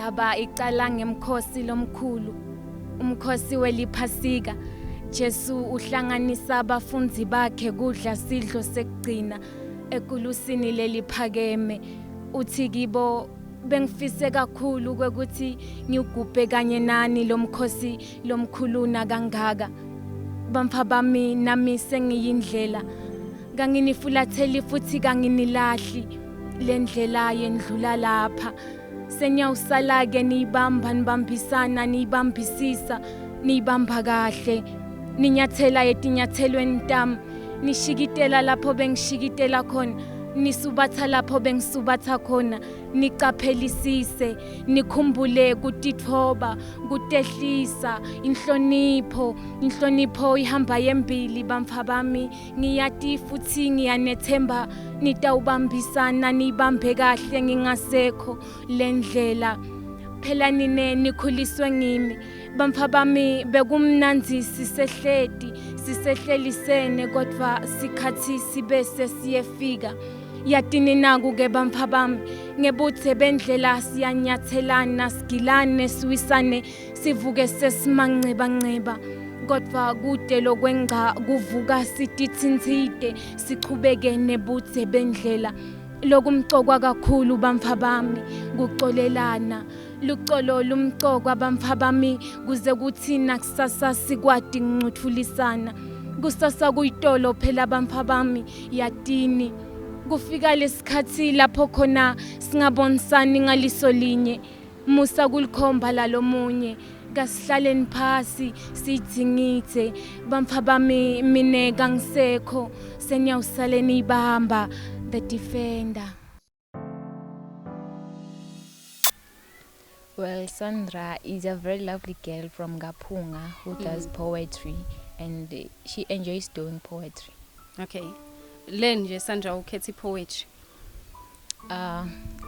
Indaba iqala ngemkhosi lomkhulu, umkhosi weliphasika. Jesu uhlanganisa abafundi bakhe kudla sidlo sekugcina ekulusini leliphakeme. Uthi kibo bengifise kakhulu ukuthi ngigubhe kanye nani lomkhosi lomkhuluna kangaka. Bamfa bami nami sengiyindlela, kanginifulatheli futhi kanginilahli. Lendlela yendlula lapha. Senyawusala ke nibamba nibambisana nibambisisa nibamba kahle. Ninyathela etinyathelweni tam, nishikitela lapho bengishikitela khona, nisubatha lapho bengisubatha khona. Niqaphelisise, nikhumbule kutithoba, kutehlisa, inhlonipho ihamba yembili bamfa bami. Ngiyati futhi ngiyanethemba nitawubambisana nibambe kahle ngingasekho lendlela. Phela nine nikhuliswe ngimi bamfa bami, bekumnanzi sisehlelisene kodwa sikhathi sibe sesiyefika. Yatini naku ke bamfa bami, ngebuthe bendlela siyanyathelana, sigilane siwisane, sivuke sesimanxeba kodwa kude lokwenqa kuvuka sitithinzide, sichubeke nebuthe bendlela. Lokumcokwa kakhulu bamfa bami, kuxolelana luxolo lumcokwa bamfa bami, kuze kuthina kusasa sikwadi ngcuthulisana. Kusasa kuyitolo phela bamfa bami, yatini kufika lesikhathi lapho khona singabonisani ngaliso linye. Musa kulikhomba lalomunye, kasihlaleni phasi sidzingithe bamfa bami, mine kangisekho senyawusaleni ibamba. The Defender. Well, Sandra is a very lovely girl from Gapunga who does poetry, and she enjoys doing poetry. Okay. Nje Sandra ukhetha poetry.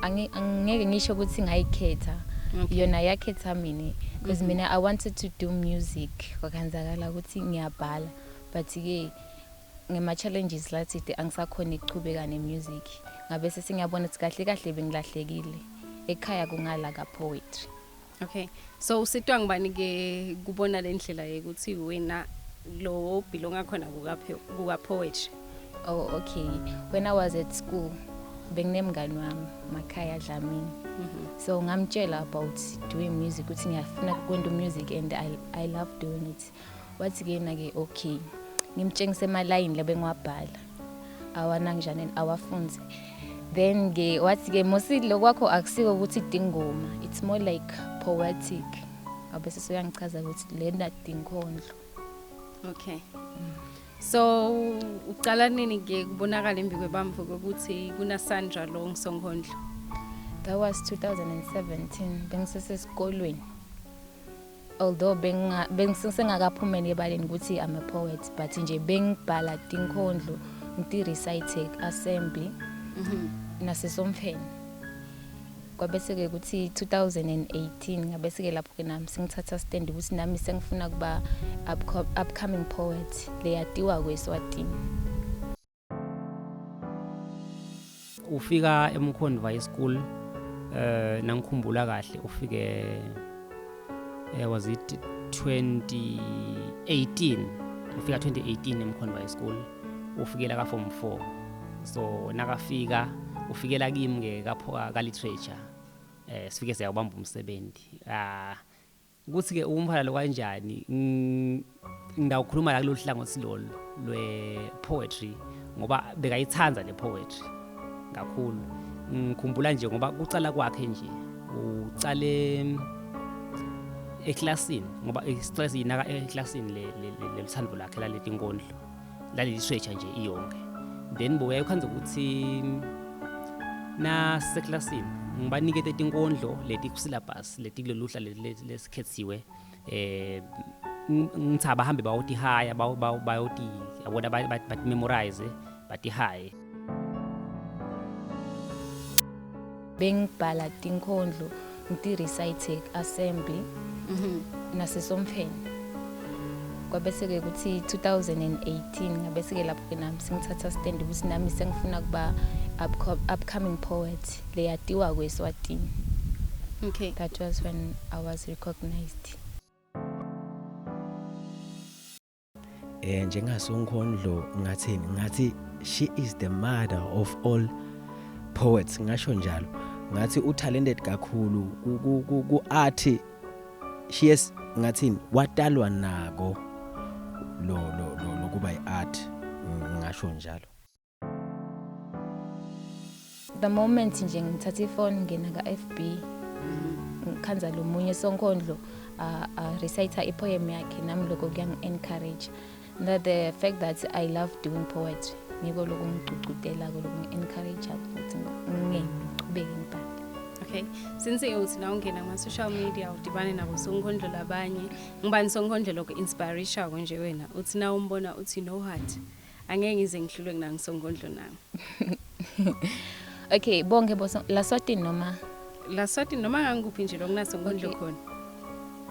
Angeke ngisho ukuthi ngayikhetha. Yona yakhetha mina because mina I wanted to do music. Kwakanzakala ukuthi ngiyabhala, but ke ngema challenges lathi angisakhona ukuchubeka nemusic. Ngabe sesingiyabona ukuthi kahle bengilahlekile. Ekhaya kungala ka poetry. Okay. So usitwa ngibani ke kubona lendlela ukuthi wena lo belonga khona kuka poetry? Oh, okay. When I was at school, benginemngani wami Makhaya Dlamini. So ngamtshela about doing music, ukuthi ngiyafuna ukwenza music and I love doing it. Wathi ke na ke okay. Ngimtshengise ama line lebengiwabhala. Awana njani awafunze. Then ke wathi ke mosi lokwakho akusiko ukuthi idingoma. It's more like poetic. Abese soyangichaza ukuthi lena neNkhondlo. Okay. So uqala nini ke kubonakala embi kwebamvu ukuthi kuna Sandra lo neNkhondlo? That was 2017. Bengisesesikolweni. Although bengisengakaphumeni ebaleni ukuthi I'm a poet, but nje bengibhala neNkhondlo ngi recite assembly nasesomfeni. Kwabese ke ukuthi 2018 ngabese ke lapho ke nami singithatha stand ukuthi nami sengifuna kuba upcoming poet leyatiwa kweSwatini. Ufika eNkhondlo High School nangikhumbula kahle ufike was it 2018 ufika 2018 eNkhondlo High School ufikela ka form 4. So nakafika ufikela kimi ke kaphoka ka literature sifike siyabamba umsebenzi ukuthi ke umphala lo kanjani ngidawukhuluma la kulolu hlangothi lolu lwe poetry ngoba bekayithanza le poetry kakhulu. Ngikhumbula nje ngoba kucala kwakhe nje ucale eclassini ngoba istress inaka eclassini le lithando lakhe la neNkhondlo la literature nje iyonke. Then boya ukhanza ukuthi na seclassini ngibanikete neNkhondlo leti kusyllabus leti kuloluhla lesikhethiwe ngithi abahambe bawuthi haya bayoti yabona bathi memorize bathi high. Bengibhala neNkhondlo ngi recite assembly nasesomfeni. Kwabese ke ukuthi 2018 ngabese ke lapho ke nami singithatha stand ukuthi nami sengifuna kuba upcoming poet leyatiwa kweSwatini. Okay. That was when I was recognized. NjengasoNkhondlo ngathi she is the mother of all poets ngasho njalo ngathi utalented kakhulu ku art she is ngathi watalwa nako lo kuba iart ngasho njalo. The moment nje ngithatha ifone ngena ka FB ngikhanza lo munye soNkhondlo reciter ipoem yakhe nami lokho kuyangi-encourage. That the fact that I love doing poetry ngiko lokungicudela lokungi-encourage ukuthi ngiqhubeke ngibhale. Okay, since uthi la ungena kuma social media udibane nabo soNkhondlo labanye ngibani soNkhondlo lokho inspiration nje wena uthi na umbona uthi no heart angeke ngize ngihlulwe mina ngisoNkhondlo nami. Okay, bonke la Eswatini noma La Eswatini noma ngangikuphi nje lokunasoNkhondlo khona.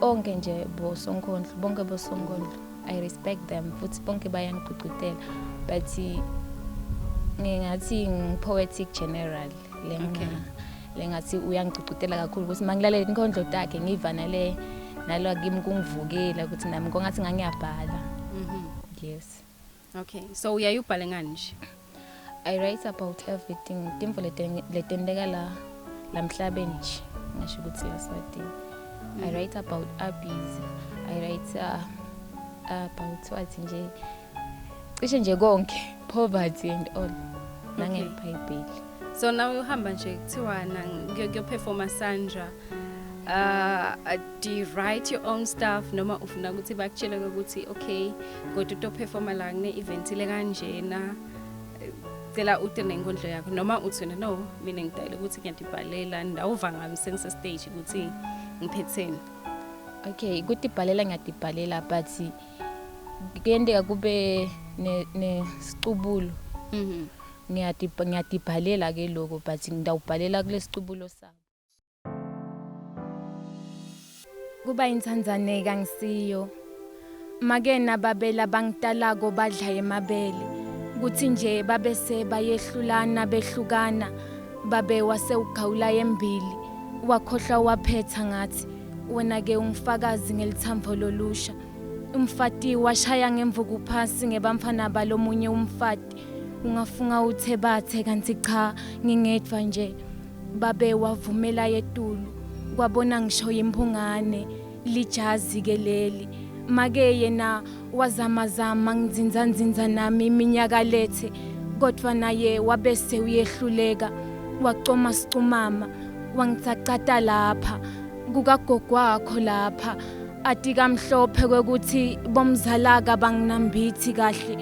Onke nje bosoNkhondlo bonke bosoNkhondlo I respect them futhi bonke bayangicudela but ngingathi poetic general lengathi uyangicudela kakhulu ukuthi mangilalela inkondlo takhe ngivanale nalo kimi kungivukela ukuthi nami ngongathi ngangiyabhala. Yes. Okay, so uyayubhale ngani nje? I write about everything. Timfo letendeka la mhlabeni nje ngisho ukuthi la Eswatini. I write about abuse. I write about what nje cishe nje konke poverty and all nangeBhayibheli. So now uhamba nje kuthiwa ngiyo performer Sandra. Do you write your own stuff noma ufuna ukuthi bakutshele ukuthi okay kodwa to performer la ngine event le kanjena cela ute neNkhondlo yakho noma uthi wena no mina ngidayile ukuthi ngiyadibhalela ndawuva ngami sengise stage ukuthi ngiphetheni. Okay, ukuthi ibhalela ngiyadibhalela but kuyendeka kube nesicubulo. Ngiyadibhalela ke lokho but ngidawubhalela kulesicubulo sabo. Kuba intsandzane kangisiyo make nababela bangitalako badla emabele kuthi nje babese bayehlulana behlukana babe wasewugawula yembili wakhohlwa waphetha ngathi wena ke ungifakazi ngelithambo lolusha umfati washaya ngemvuku phasi ngebamfana balomunye umfati ungafunga uthe bathe kanti cha ngingedva nje babe wavumela yetulu kwabona ngisho imphungane lijazi ke leli make yena wazamazama ngidzinza nami iminyaka lethe kodwa naye wabese uyehluleka wacoma sicumama wangitsacata lapha kukagogo wakho lapha ati kamhlophe kwekuthi bomzalaka banginambithi kahle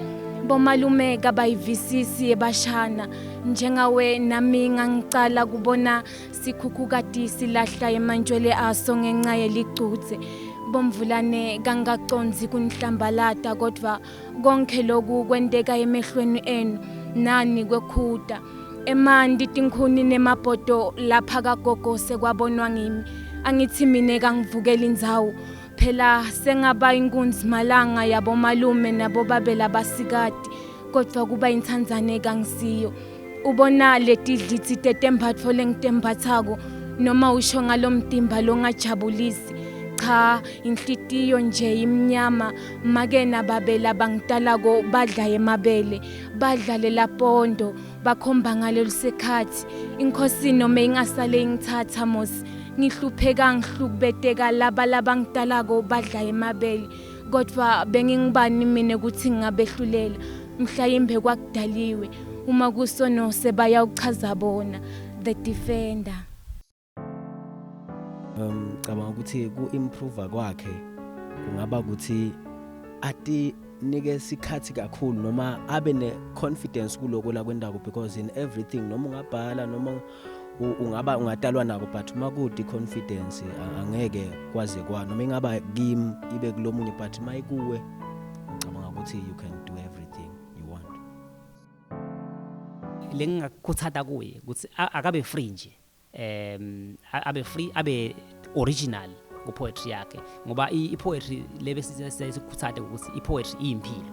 bomalume kabayivisisi ebashana njengawe nami ngangicala kubona sikhukhukatisi lahla emantshwele aso ngenxa yelicutse bomvulane kangaconzi kunihlambalata kodwa konke lokhu kwenteka emehlweni enu nani kwekhuda emandi tinkhuni nemabhodo lapha kagogo sekwabonwa ngimi angithi mine kangivukela indzawo phela sengaba inkunzi malanga yabo malume nabo babela basikati kodwa kuba intsandzane kangisiyo ubona letidlitsi tetembatfo lengitembathako noma usho ngalomtimba longajabulisi cha inhlitiyo nje imnyama make nababela bangitalako badla emabele badlale lapondo bakhomba ngalelo sikhathi inkosi noma ingasale ingithatha mosi ngihlupheka ngihlukubeteka laba ngitalako badla emabele kodwa bengingibani mina ukuthi ngingabehlulela mhlawumbe kwakudaliwe uma kusono sebaya uchaza bona the defender. Cabanga ukuthi ku-improve kwakhe kungaba ukuthi ati nike sikhathi kakhulu noma abe ne-confidence kuloko la kwendako because in everything noma ungabhala noma ungatalwa nako but uma kudi confidence angeke kwaze kwa noma ingaba kimi ibe kulomunye but mayikuwe cabanga ukuthi you can do everything you want. Lengakuthata kuye ukuthi akabe free nje abe free abe original ku poetry yakhe ngoba i poetry lebe sisikuthata ukuthi i poetry iyimpilo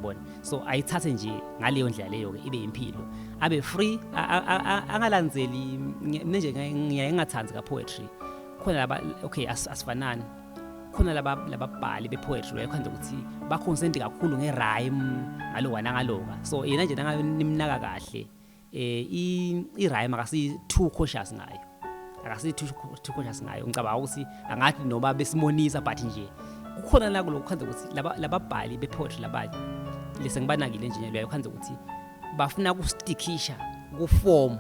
yabona. So ayithathe nje ngaleyo ndlela leyo ke ibe impilo, abe free, angalandzeli nje ngingathandi ka poetry. Khona laba okay asifanani, khona lababhali be-poetry uyakhanda ukuthi baconcentrate kakhulu nge-rhyme ngaloka nangaloka. So yena nje nanganimnaka kahle i-rhyme akasi-too cautious ngayo, akasi-too cautious ngayo. Ngicabanga ukuthi angathi noma besimonisa but nje kukhona la kulokukhanda ukuthi lababhali be-poetry labanye lese ngibanakile nje uyakhanda ukuthi bafuna ukustikisha ku-form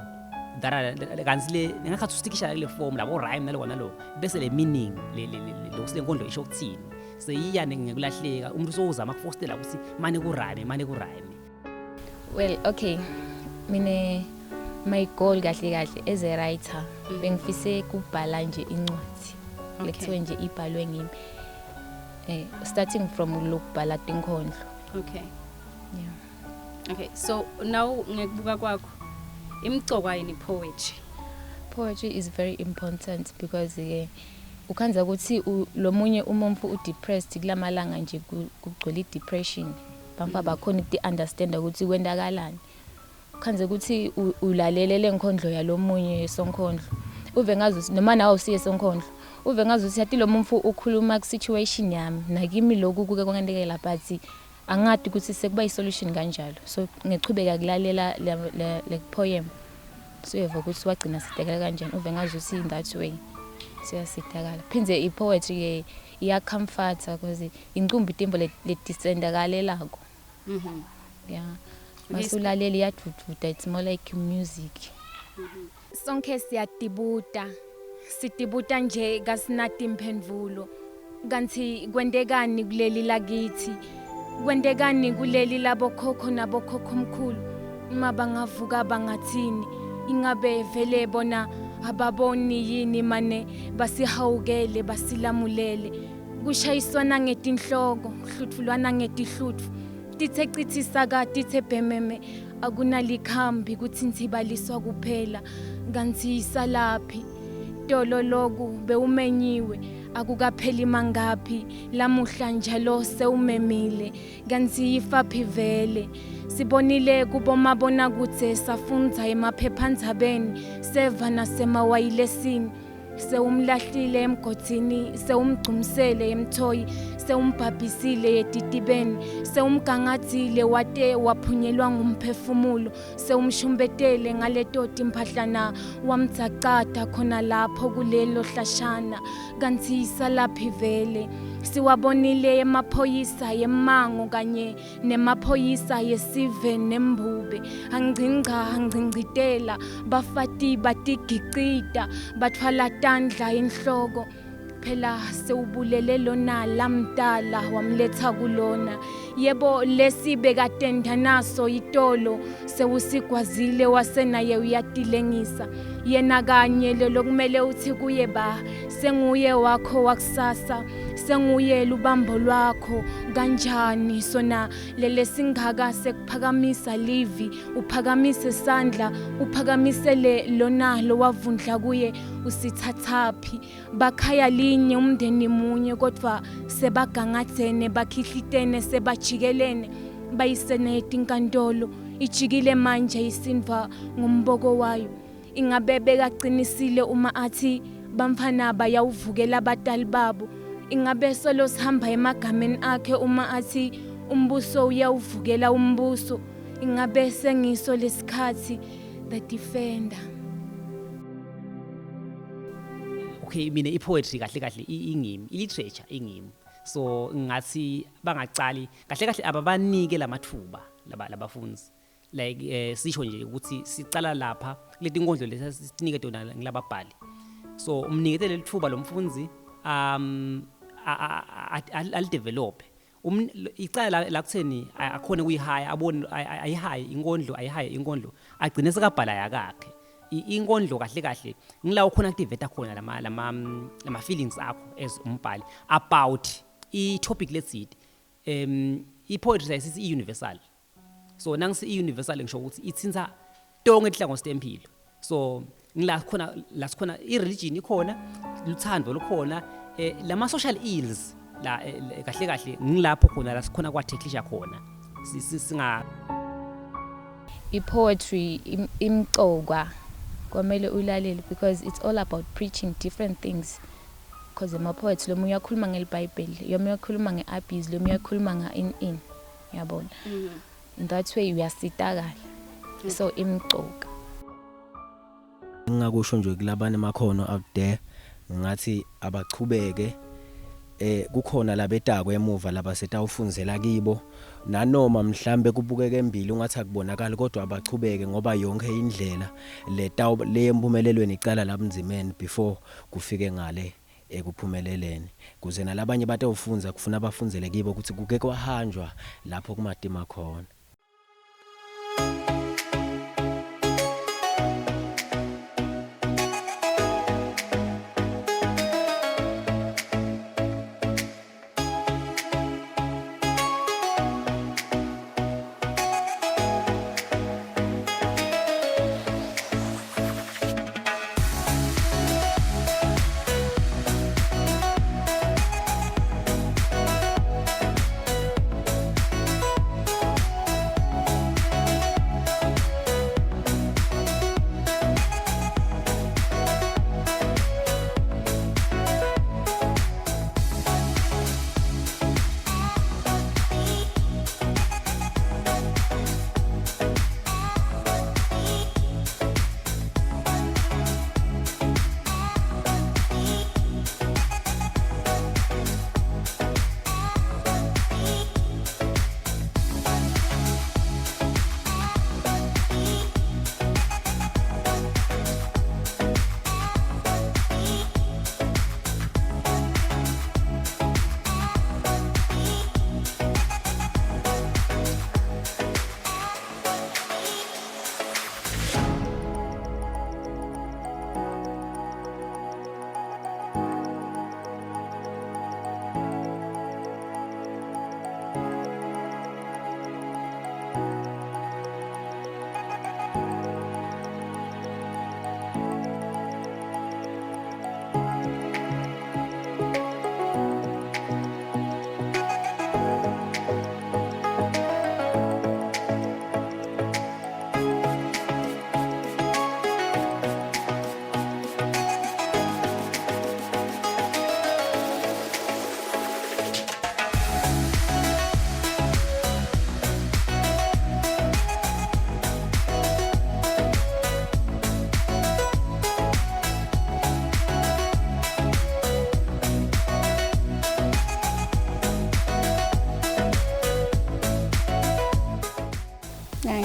kanti le ngakhathi ustikisha le form labo rhyme naloko bese le meaning lo silenkondlo isho ukuthini seyiyane ngekulahleka umuntu sowuzama ukufostela ukuthi mane ku rhyme. Well, okay, mine my goal kahle as a writer bengifise kubhala nje incwadi lekuthiwe nje ibhalwe ngimi starting from lokubhala neNkhondlo. Okay, Yeah. okay, so now ngekubuka kwakho imicokwa yini poetry is very important because ukhanza ukuthi lo munye umuntu udepressed kulamalanga nje kugcwele i-depression bampa bakhona ukuunderstand ukuthi kwendakalani. Ukhanza ukuthi ulalele leNkhondlo yalomunye esonkondlo uve ngazi ukuthi noma nawe usiye esonkondlo uve ngazi ukuthi yathi lo muntu ukhuluma ku situation yami nakimi lokhu kuke kwangendekela but angadi ukuthi sekuba i-solution kanjalo. So ngechubeka kulalela le poem so yeva ukuthi wagcina sitekela kanjani uve ngazi ukuthi in that way siyasitekala. Phindze i-poetry ke iyacomforta because incumbi itembo letisendakalelako. Yeah, masulaleli yadududa, it's more like music. Sonke sitibuta nje kasinati imphendvulo kanti kwendekani kuleli lakithi, kwendekani kuleli labokhokho nabokhokho mkhulu mabangavuka bangathini ingabe vele bona ababoni yini mane basihawukele basilamulele kushayiswana ngetinhloko hluthulwana ngetihluthu tithe chithisa ka tithe bhememe akunalikhambi kuthi nzibaliswa kuphela kanti isalaphi dolo loku bewumenyiwe akukapheli mangapi lamuhla njalo sewumemile kanti ifaphi vele sibonile kubomabona kutse safundza emaphephandzabeni seva nasemawayilesini sewumlahlile emgodini sewumgcumsele emthoyi sewumbhabhisile yetitibeni sewumgangathile wate waphunyelwa ngumphefumulo sewumshumbetele ngaletoti imphahlana wamdzaqada khona lapho kulelo hlashana kanti isalaphi vele siwabonile emaphoyisa yemango kanye nemaphoyisa yesive nembube angcingcitela bafati batigicita bathwala Tandla inhloko phela sewubulele lona lamdala wamletha kulona yebo lesibe katenda naso itolo sewusigwazile wasenaye uyatilengisa yena kanye lokumele uthi kuye ba senguye wakho wakusasa senguye lubambo lwakho kanjani sona lele singaka sekuphakamisa livi uphakamise Sandra uphakamise lona lo wavundla kuye usithathaphi bakhaya linye umndeni munye kodwa sebagangathene bakhihlitene sebajikelene bayisene etinkantolo ijikile manje isindva ngomboko wayo ingabe bekaqinisile uma athi bamfana bayawuvukela abatali babo ingabe solo sihamba emagameni akhe uma athi umbuso uyawuvukela umbuso ingabe sengiso lesikhathi the defender. Okay, mina i-poetry kahle ingimi, i-literature ingimi. So ngathi bangacali kahle ababanike lamathuba labafunzi like sisho nje ukuthi sicala lapha leti nkondlo lesisinike tona ngilababhali. So umniketele lithuba lomfunzi al develop icala la kutheni akhona kuyihaya abone ayihaya inkondlo agcine sekabhala yakhe inkondlo kahle ngila ukhona activate khona lama feelings akho as umbhali about I topic let's it I poetry is universal. So nangisi universal ngisho ukuthi ithinta tonke inhlango stempilo. So ngila khona I religion ikhona luthando lukhona lama social ills la kahle ngilapho khona la sikhona kwatheklisha khona singa I-poetry imcokwa kwamele ulalele because it's all about preaching different things. Because ama-poets lo munye uyakhuluma ngeBhayibheli, lo munye uyakhuluma nge-abuse, lo munye uyakhuluma nga-in yabona. In that way uyasitakala. So imcoka. Ngingakusho nje kulabana emakhono out there ngathi abachubeke kukhona labedakwe emuva laba setawufunzela kibo nanoma mhlambe kubukeke embili ungathi akubonakala kodwa abachubeke ngoba yonke indlela le empumelelweni iqala labunzimeni before kufike ngale ekuphumeleleni kuze nalabanye batawufunza kufuna abafunzele kibo ukuthi kuke kwahanjwa lapho kumadima khona.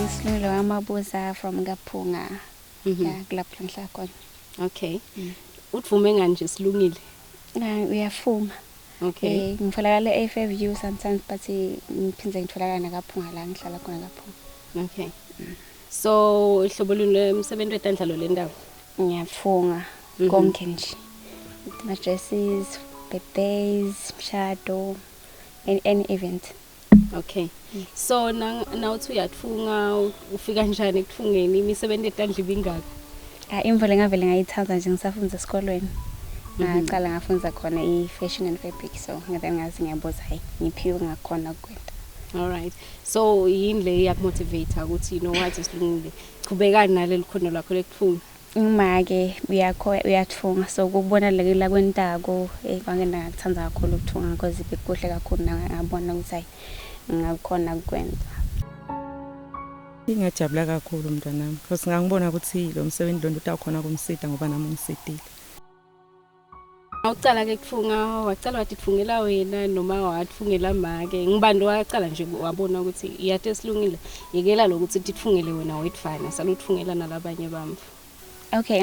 Slungile amabuza from Gaphunga. Yeah, kulapho ngihlala khona. Okay. Utvume ngani nje Slungile? Uyafuma. Okay. Ngitholakala e-Fairview sometimes but ngiphinde ngitholakala naGaphunga la ngihlala khona Gaphunga. Okay. So ihlobo lomsebenzi wetandla lo lendawo. Ngiyafunga konke nje. My dresses, birthdays, mshado, any event. Okay. So now uthi uyatfunga ufika njani ekufungeni imisebenzi etandla ibingaka? Imvelo ngavele ngayithanda nje ngisafunda esikolweni. Ngaqala ngafunza khona i-fashion and fabric so ngathi ngiyabuza hayi ngiphiwe ngakhona kwenta. All right. So yini le yakumotivate ukuthi you know what is Slungile? Qhubeka naleli khono lakho lekufunda. Uma ke uyatfunga so kubona la kwentako kwangena ngikuthanda kakhulu ukuthunga because bekuhle kakhulu ngabona ukuthi hayi ngakhona ukwenza. Ngiyajabula kakhulu mntwanami because ngangibona ukuthi lo msebenzi lo utawukhona kumsida ngoba nami ngisidile. Awucala ke kufunga wacala wathi kufungela wena noma wathungela make ngibando wacala nje wabona ukuthi iyathe Slungile yekela lokuthi tithungele wena wetfana saluthungela nalabanye bami. Okay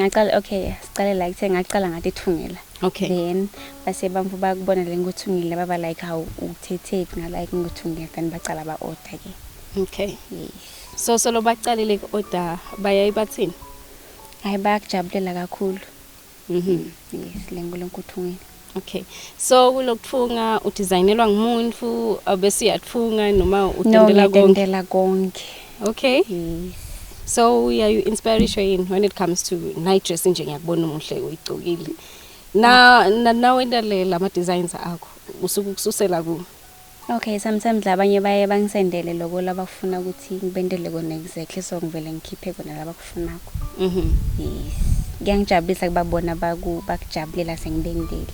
sicale like ngaqala ngathi thungela. Okay. Then base bamfu bakubona le ngothungile baba like how uthethe na like ngothungela then bacala ba order ke. Okay. Yes. So lo bacalile ku order bayayibathini? Hayi bayakujabulela kakhulu. Yes, lengo lenkuthungela. Okay. So kulokutfunga udesignelwa ngumuntu abese yatfunga noma udendela konke. Okay. Yes. So are you inspiration when it comes to night dressing nje ngiyakubona umuhle uyigcokile. Na wenda le lama designs akho usuku kususela ku. Okay, sometimes labanye baye bangisendele lokho labafuna ukuthi ngibendele kona exactly so ngivele ngikhiphe kona labakufunako. Yes. Ngiyangijabulisa kubabona bakujabulela sengibendele.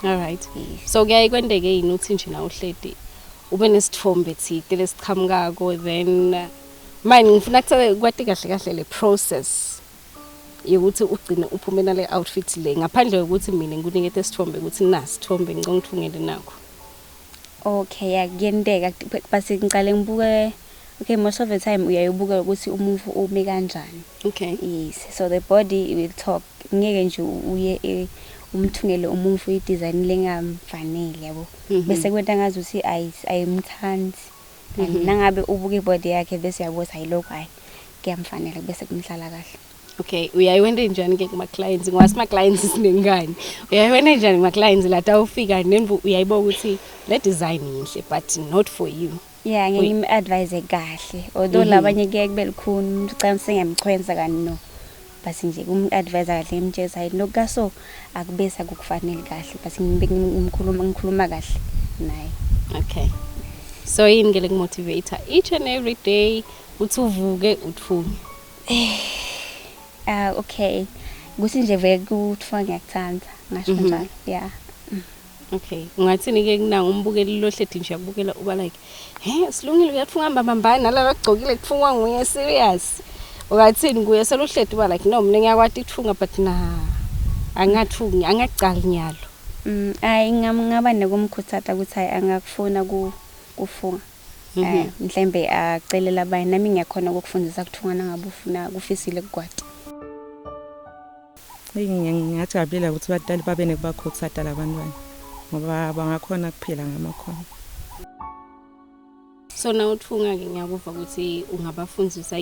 All right. Yes. So kuyaye kwendeke yini uthi nje na uhledi ube nesithombe thide lesiqhamukako then manje ngifuna ukuthatha kwathi kahle le process yokuthi ugcine uphumela le outfit le ngaphandle kokuthi mina ngikunikethe isithombe ukuthi nasithombe ngicongithungele nakho. Okay, yakuyendeka base ngicale ngibuke. Okay, most of the time uyayibuka ukuthi umuvu umi kanjani. Okay. Yes, so the body will talk. Ngeke nje uye umthungele umuvu idesign lengamfanele yabo. Bese kwenta ngazi ukuthi ayimthandi. Nangabe ubuke ibody yakhe bese yaboza ayilokho hayi kuyamfanele bese kumhlala kahle. Okay, uyayiwenda njani ke kuma clients ngoba sima clients sinengani. Uyayiwenda njani kuma clients lata ufika nemvu uyayiboka ukuthi le design inhle but not for you. Yeah, ngeke advise kahle. Although labanye kuye kube likhuni ucela sengamchwenza kani no. Basi nje advise kahle imtshela hayi nokukaso akubesa kukufanele kahle basi ngikhuluma kahle naye. Okay. So yini ngeke motivator each and every day uthi uvuke uthunge. Okay. Kuthi nje vele kuthwa ngiyakuthanda ngasho njalo. Yeah. Okay. Ungathini ke kunanga umbukeli lo hlethi nje yakubukela uba like, Slungile uyathunga mbambambani nalala ogcokile kuthungwa nguye serious. Ungathini kuye seluhlethi uba like no mina ngiyakwati ukuthunga but angathungi angaqali nyalo. Ayi ngaba nekumkhuthatha ukuthi hayi angakufuna kufunga. Mhlembe acelela abanye nami ngiyakhona ukufundisa ukuthunga nangabe ufuna kufisile kukwati. Ngiyajabulela ukuthi badali babe nekubakhuthata labantwana ngoba bangakhona kuphila ngamakhono. So na uthunga ke ngiyakuva ukuthi ungabafundisa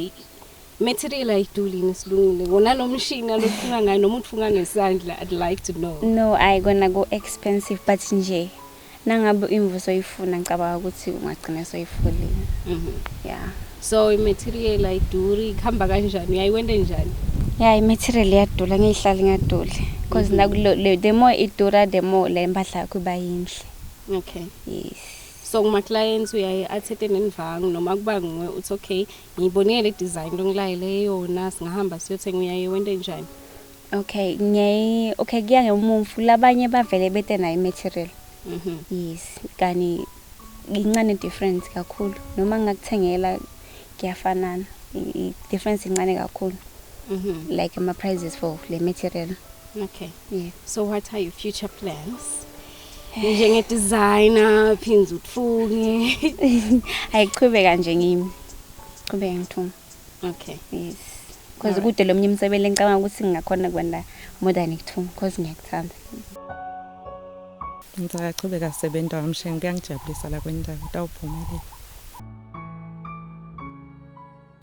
material ayidulini Slungile ngona lo machine alothunga ngayo noma uthunga ngesandla. I'd like to know. No, I gonna go expensive but nje nangabe imvuso ifuna ngicabanga ukuthi ungagcina soyifulile. Yeah. So imaterial ayiduri khamba kanjani uyayiwenda njani? Yeah, imaterial iyadula ngihlala ngadula because the more idura the more le mpahla yakho iba yinhle. Okay. Yes. So kuma clients uyaye athethe nenivanga noma kuba nguwe uthi okay ngiyibonile le design longilayile yona singahamba siyothenga uyaye wende njani? Okay, okay kuya ngemufu labanye bavele bete na imaterial. Yes, kani incane difference kakhulu noma ngakuthengela kuyafanana difference incane kakhulu. Like my prices for the material. Okay. Yeah. So what are your future plans? Njenge designer phinza utfunge. Ayiqhubeka nje ngimi. Qhubeka ngithunga. Okay. Yes. Because kude lo mnye umsebenzi ngicabanga ukuthi ngingakhona kwenda more than ukuthunga because ngiyakuthanda. Ngicabanga sebenza umshengo kuyangijabulisa la kwendawo utawuphumelela.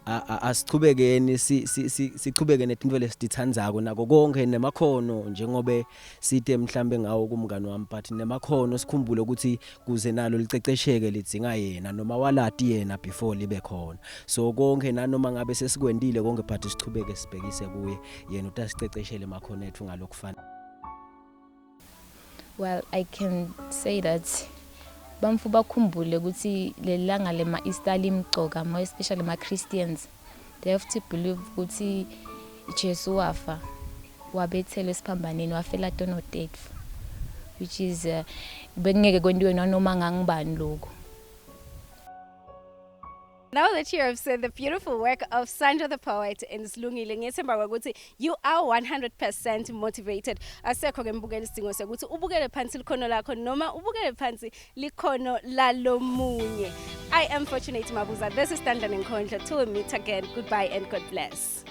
Asichubekeni sichubeke netinto lesitithandzako nako konke nemakhono njengobe sithe mhlambe ngawo kumngani wami but nemakhono sikhumbule ukuthi kuze nalo licecesheke lidzinga yena noma walati yena before libe khona so konke nanoma ngabe sesikwendile konke but sichubeke sibhekise kuye yena utasiceceshele makhono ethu ngalokufana. Well, I can say that bamfu bakhumbule ukuthi lelanga lema Easter limgcoka more especially ma Christians they have to believe ukuthi Jesu wafa wabethele esiphambaneni wafela tono death which is bengeke kwendiwe noma ngangibani lokho. Now that you have said the beautiful work of Sandra the poet and Slungile, ngiyethemba ukuthi you are 100% motivated. Asekho ke mbukela isidingo sokuthi ubukele phansi likhono lakho noma ubukele phansi likhono lalomunye. I am Fortunate Mabuza. This is Tandla neNkhondlo. Till we meet again. Goodbye and God bless.